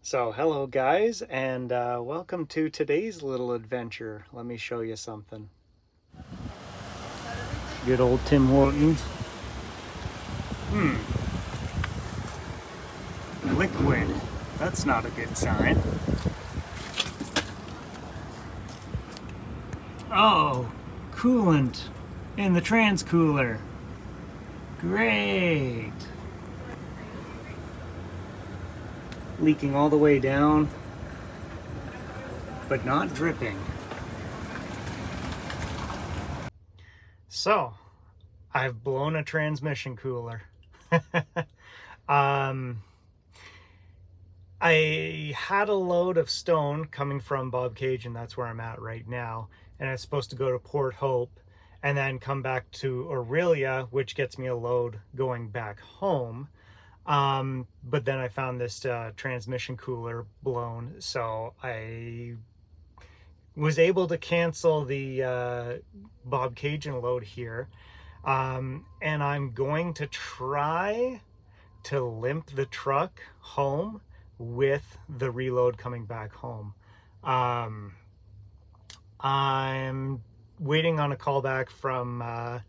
So hello guys, and welcome to today's little adventure. Let me show you something. Good old Tim Hortons. Liquid. That's not a good sign. Oh, coolant in the trans cooler. Great. Leaking all the way down, but not dripping. So, I've blown a transmission cooler. I had a load of stone coming from Bob Cage, and that's where I'm at right now. And I was supposed to go to Port Hope and then come back to Aurelia, which gets me a load going back home. But then I found this transmission cooler blown, so I was able to cancel the Bob Cajun load here. And I'm going to try to limp the truck home with the reload coming back home. I'm waiting on a call back from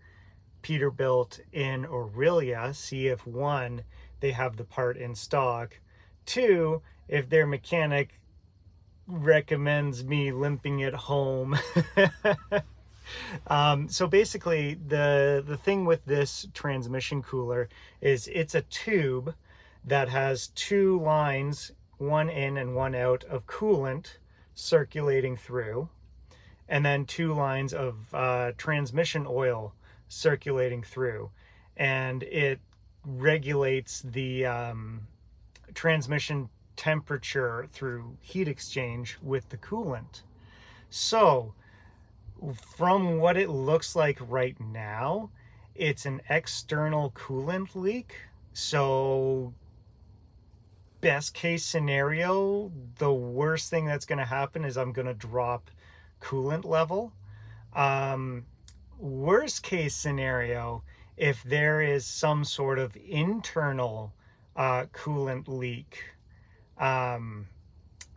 Peterbilt in Aurelia, see if one, they have the part in stock, two, if their mechanic recommends me limping it home. So basically the thing with this transmission cooler is it's a tube that has two lines, one in and one out, of coolant circulating through, and then two lines of transmission oil circulating through, and it regulates the transmission temperature through heat exchange with the coolant. So from what it looks like right now, it's an external coolant leak. So best case scenario, the worst thing that's going to happen is I'm going to drop coolant level. Worst case scenario, if there is some sort of internal coolant leak,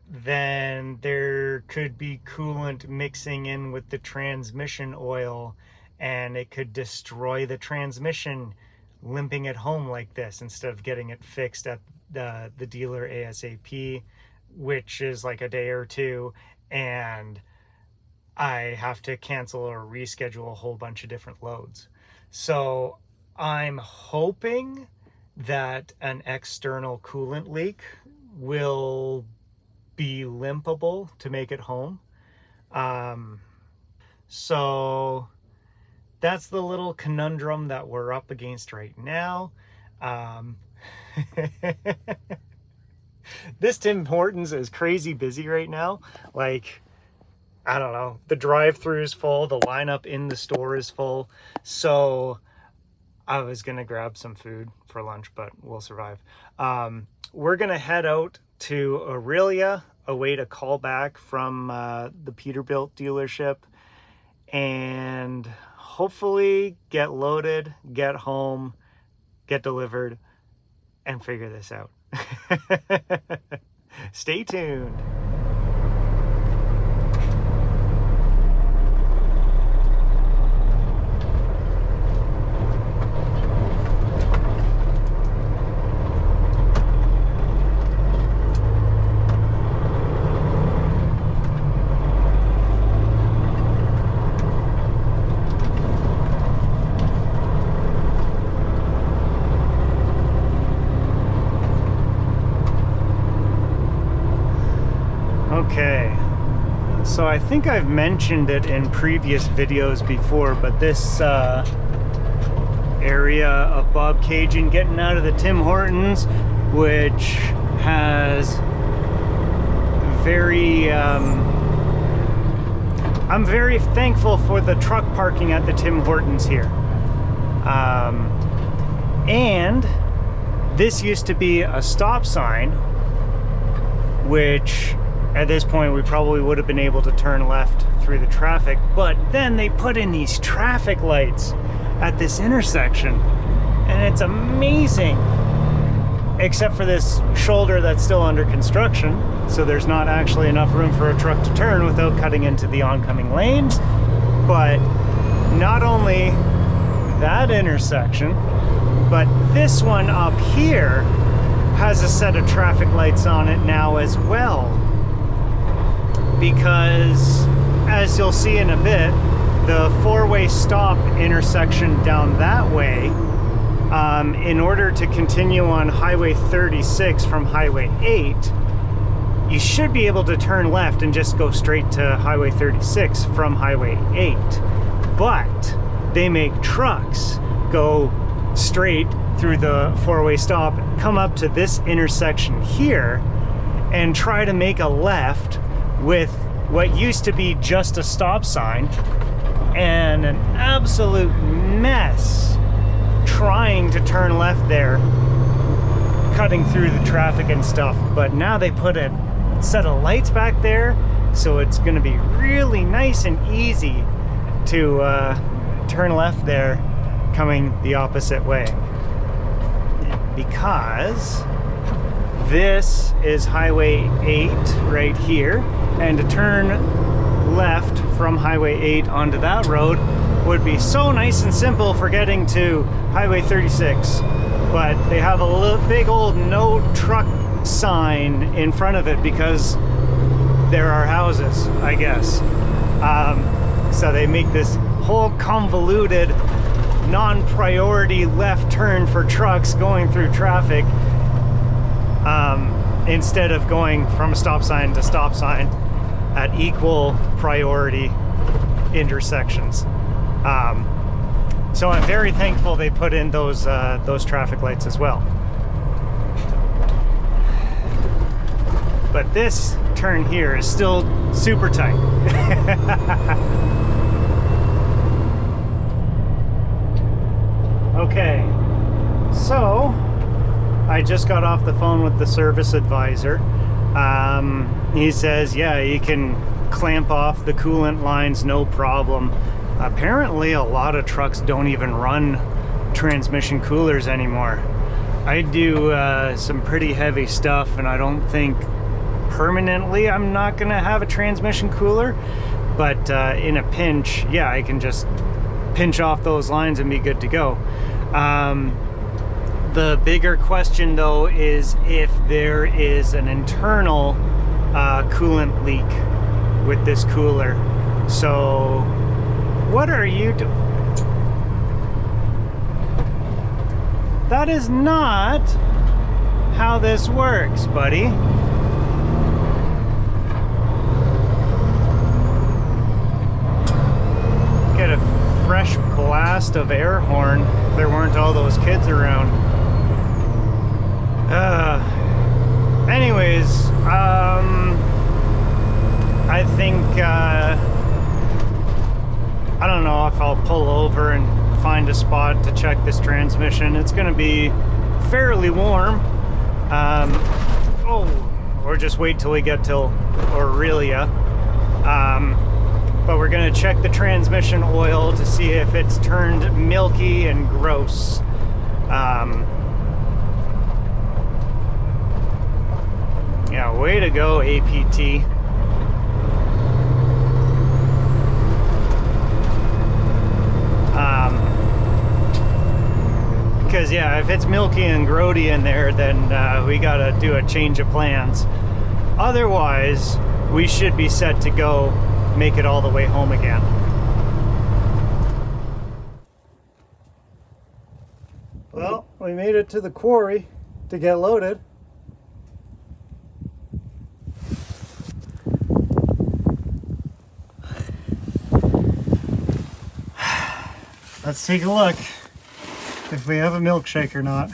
then there could be coolant mixing in with the transmission oil, and it could destroy the transmission limping it home like this instead of getting it fixed at the dealer ASAP, which is like a day or two, and I have to cancel or reschedule a whole bunch of different loads. So I'm hoping that an external coolant leak will be limpable to make it home. So that's the little conundrum that we're up against right now. This Tim Hortons is crazy busy right now. Like, I don't know, the drive-thru is full, the lineup in the store is full. So I was gonna grab some food for lunch, but we'll survive. We're gonna head out to Aurelia, await a call back from the Peterbilt dealership, and hopefully get loaded, get home, get delivered, and figure this out. Stay tuned. Okay, so I think I've mentioned it in previous videos before, but this area of Bob Cajun getting out of the Tim Hortons, which has very, I'm very thankful for the truck parking at the Tim Hortons here. And this used to be a stop sign, which at this point we probably would have been able to turn left through the traffic, but then they put in these traffic lights at this intersection, and it's amazing. except for this shoulder that's still under construction, so there's not actually enough room for a truck to turn without cutting into the oncoming lanes. But not only that intersection, but this one up here has a set of traffic lights on it now as well, because as you'll see in a bit, the four-way stop intersection down that way, in order to continue on Highway 36 from Highway 8, you should be able to turn left and just go straight to Highway 36 from Highway 8. But they make trucks go straight through the four-way stop, come up to this intersection here, and try to make a left with what used to be just a stop sign, and an absolute mess trying to turn left there, cutting through the traffic and stuff. But now they put a set of lights back there, so it's going to be really nice and easy to turn left there coming the opposite way, because this is Highway 8 right here, and to turn left from Highway 8 onto that road would be so nice and simple for getting to Highway 36, but they have a big old no truck sign in front of it because there are houses, I guess. So they make this whole convoluted non-priority left turn for trucks going through traffic, instead of going from stop sign to stop sign at equal priority intersections. So I'm very thankful they put in those traffic lights as well. But this turn here is still super tight. Okay, so I just got off the phone with the service advisor. He says, yeah, you can clamp off the coolant lines, no problem. Apparently a lot of trucks don't even run transmission coolers anymore. I do some pretty heavy stuff, and I don't think permanently I'm not gonna have a transmission cooler, but in a pinch, yeah, I can just pinch off those lines and be good to go. The bigger question though is if there is an internal coolant leak with this cooler. So what are you doing? That is not how this works, buddy. Get a fresh blast of air horn if there weren't all those kids around. Anyways, I think I don't know if I'll pull over and find a spot to check this transmission. It's gonna be fairly warm, or just wait till we get till Aurelia. But we're gonna check the transmission oil to see if it's turned milky and gross. Yeah, way to go, APT. Because yeah, if it's milky and grody in there, then we gotta do a change of plans. Otherwise, we should be set to go make it all the way home again. Well, we made it to the quarry to get loaded. Let's take a look if we have a milkshake or not.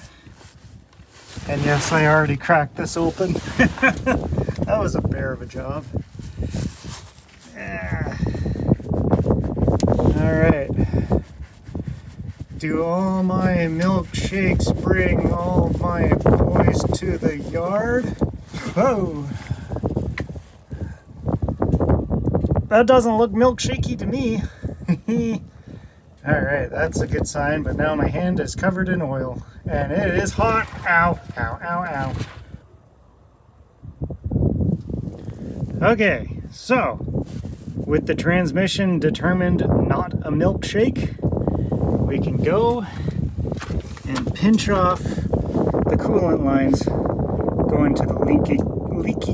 And yes, I already cracked this open. That was a bear of a job. Yeah. All right. Do all my milkshakes bring all my boys to the yard? Whoa. That doesn't look milkshakey to me. All right, that's a good sign, but now my hand is covered in oil. and it is hot. Ow, ow, ow, ow. Okay, so with the transmission determined not a milkshake, we can go and pinch off the coolant lines going to the leaky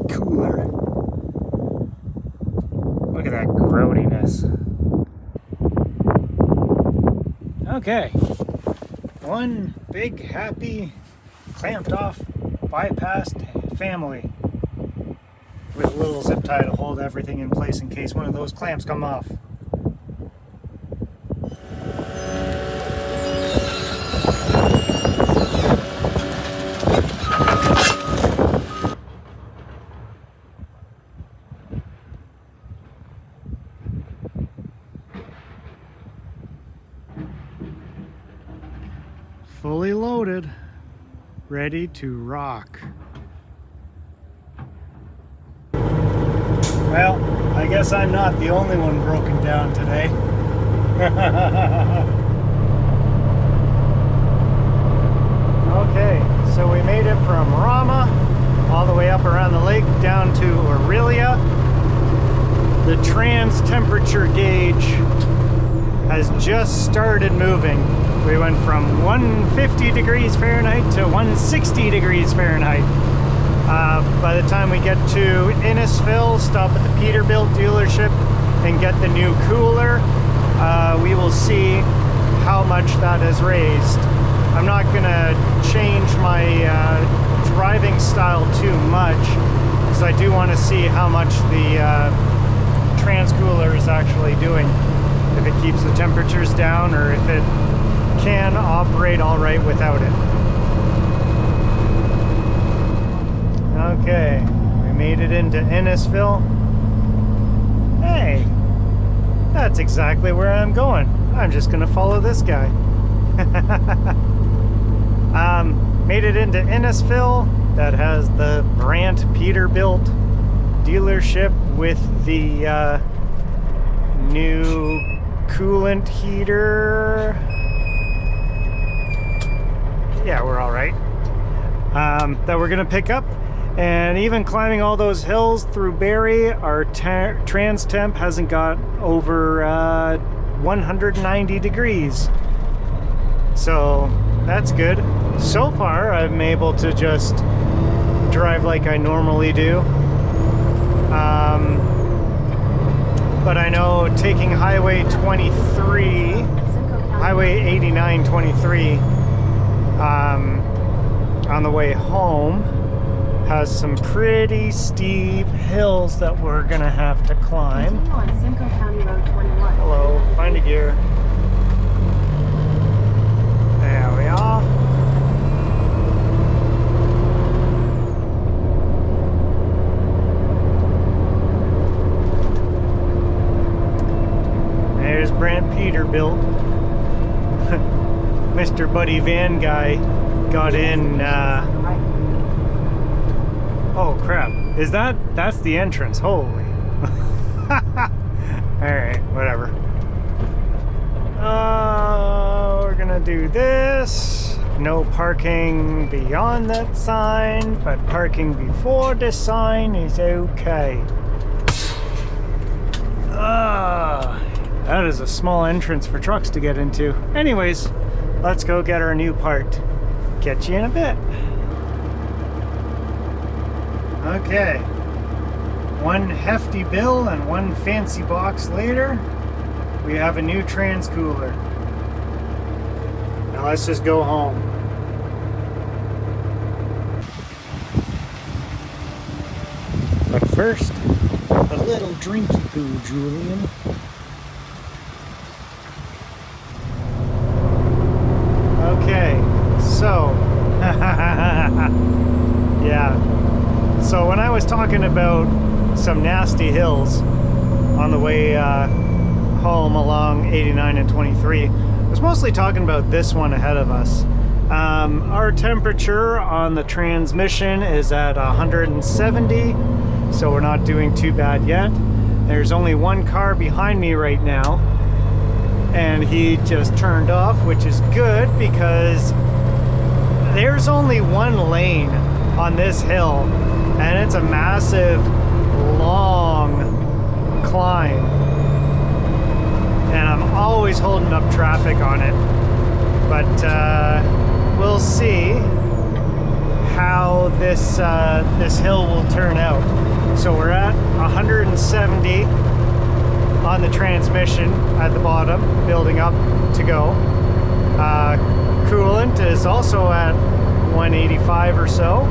cooler. Look at that growtiness. Okay, one big happy clamped off bypassed family with a little zip tie to hold everything in place in case one of those clamps come off. Fully loaded, ready to rock. Well, I guess I'm not the only one broken down today. Okay, so we made it from Rama all the way up around the lake down to Aurelia. The trans temperature gauge has just started moving. We went from 150 degrees Fahrenheit to 160 degrees Fahrenheit. By the time we get to Innisfil, stop at the Peterbilt dealership and get the new cooler, we will see how much that has raised. I'm not gonna change my driving style too much, because I do want to see how much the trans cooler is actually doing. If it keeps the temperatures down, or if it can operate all right without it. Okay, we made it into Innisfil. Hey, that's exactly where I'm going. I'm just gonna follow this guy. Made it into Innisfil. That has the Brandt Peterbilt dealership with the new coolant heater. Yeah, we're all right. That we're gonna pick up. And even climbing all those hills through Barrie, our trans temp hasn't got over 190 degrees. So that's good. So far, I'm able to just drive like I normally do. But I know taking Highway 23, Highway 89-23, on the way home, has some pretty steep hills that we're gonna have to climb. On Simcoe County Road 21. Hello, find a gear. There we are. There's Brandt Peterbilt. Mr. Buddy Van guy got in. Oh crap! That's the entrance? Holy! All right, whatever. We're gonna do this. No parking beyond that sign, but parking before the sign is okay. That is a small entrance for trucks to get into. Anyways, let's go get our new part. Catch you in a bit. Okay, one hefty bill and one fancy box later, we have a new trans cooler. Now let's just go home. But first, a little drinky poo, Julian. Okay, so, yeah. So when I was talking about some nasty hills on the way home along 89 and 23, I was mostly talking about this one ahead of us. Our temperature on the transmission is at 170, so we're not doing too bad yet. There's only one car behind me right now, and he just turned off, which is good because there's only one lane on this hill, and it's a massive, long climb. And I'm always holding up traffic on it. But we'll see how this hill will turn out. So we're at 170 on the transmission at the bottom, building up to go. Coolant is also at 185 or so.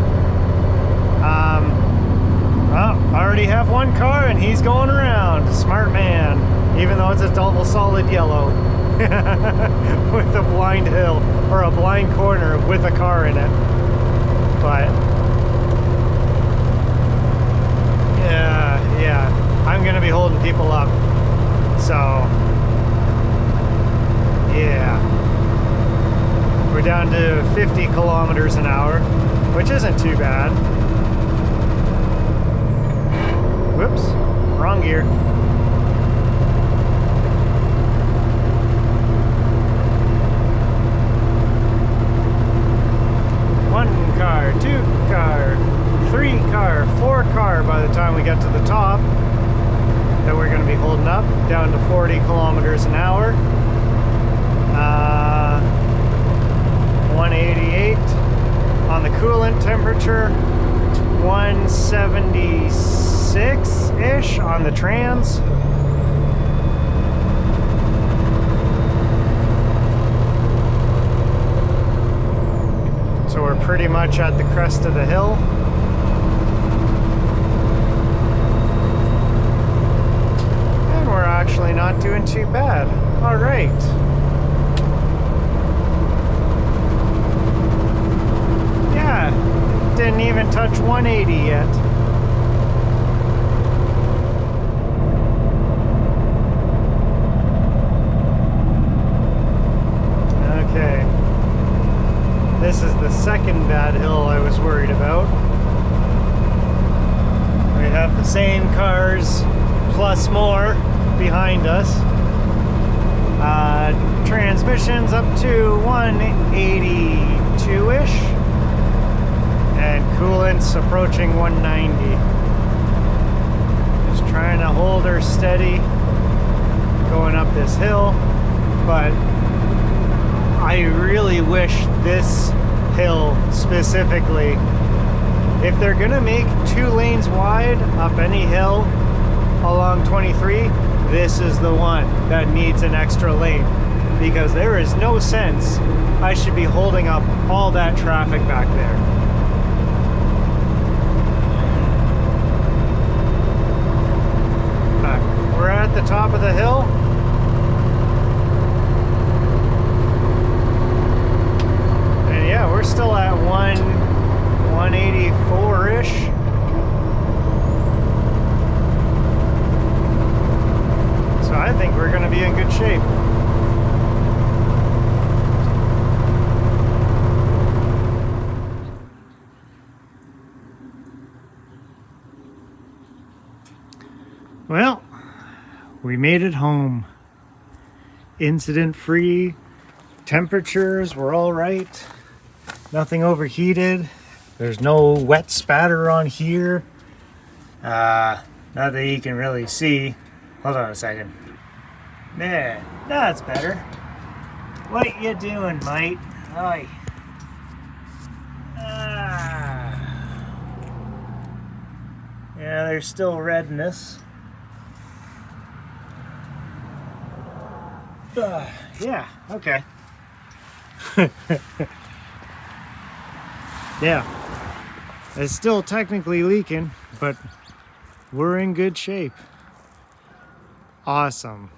Oh, I already have one car and he's going around. Smart man, even though it's a double solid yellow with a blind hill or a blind corner with a car in it. But yeah, I'm gonna be holding people up. So yeah, we're down to 50 kilometers an hour, which isn't too bad. Whoops, wrong gear. One car, two car, three car, four car by the time we get to the top that we're going to be holding up, down to 40 kilometers an hour. 188 on the coolant temperature, 176-ish on the trans. So we're pretty much at the crest of the hill. And we're actually not doing too bad. All right. Yeah, didn't even touch 180 yet. Okay. This is the second bad hill I was worried about. We have the same cars plus more behind us. Transmission's up to 182-ish. And coolant's approaching 190. Just trying to hold her steady going up this hill. But I really wish this hill specifically, if they're gonna make 2 lanes wide up any hill along 23, this is the one that needs an extra lane, because there is no sense I should be holding up all that traffic back there. We're at the top of the hill. Yeah, we're still at 184-ish. So I think we're going to be in good shape. Well, we made it home. Incident-free. Temperatures were all right. Nothing overheated. There's no wet spatter on here. Not that you can really see. Hold on a second. There, that's better. What you doing, mate? Oi. Yeah, there's still redness. Yeah, okay. Yeah, it's still technically leaking, but we're in good shape. Awesome.